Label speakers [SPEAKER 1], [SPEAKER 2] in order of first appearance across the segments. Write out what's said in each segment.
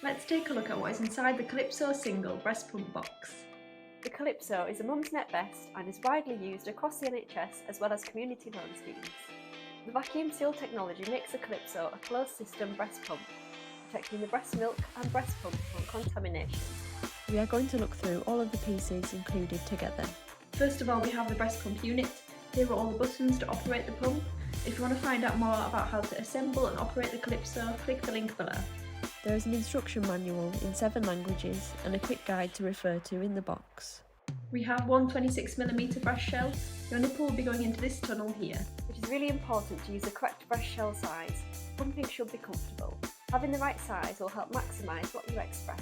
[SPEAKER 1] Let's take a look at what is inside the Calypso Single breast pump box.
[SPEAKER 2] The Calypso is a mum's net vest and is widely used across the NHS as well as community loan schemes. The vacuum seal technology makes the Calypso a closed system breast pump, protecting the breast milk and breast pump from contamination.
[SPEAKER 3] We are going to look through all of the pieces included together.
[SPEAKER 1] First of all, we have the breast pump unit. Here are all the buttons to operate the pump. If you want to find out more about how to assemble and operate the Calypso, click the link below.
[SPEAKER 3] There is an instruction manual in 7 languages and a quick guide to refer to in the box.
[SPEAKER 1] We have one 26mm breast shell. Your nipple will be going into this tunnel here.
[SPEAKER 2] It is really important to use the correct breast shell size. Pumping should be comfortable. Having the right size will help maximise what you express.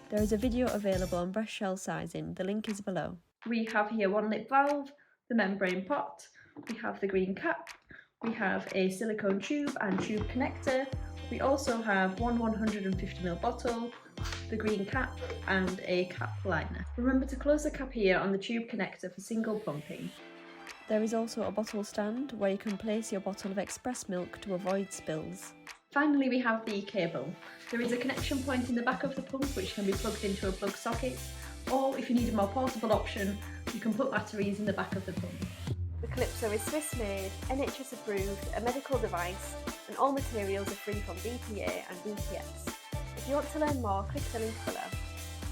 [SPEAKER 3] There is a video available on breast shell sizing, the link is below.
[SPEAKER 1] We have here one lip valve, the membrane pot, we have the green cap, we have a silicone tube and tube connector, we also have one 150ml bottle, the green cap and a cap liner. Remember to close the cap here on the tube connector for single pumping.
[SPEAKER 3] There is also a bottle stand where you can place your bottle of express milk to avoid spills.
[SPEAKER 1] Finally, we have the cable. There is a connection point in the back of the pump which can be plugged into a plug socket, or if you need a more portable option, you can put batteries in the back of the pump.
[SPEAKER 2] The Calypso is Swiss made, NHS approved, a medical device, and all materials are free from BPA and BPS. If you want to learn more, click the link below.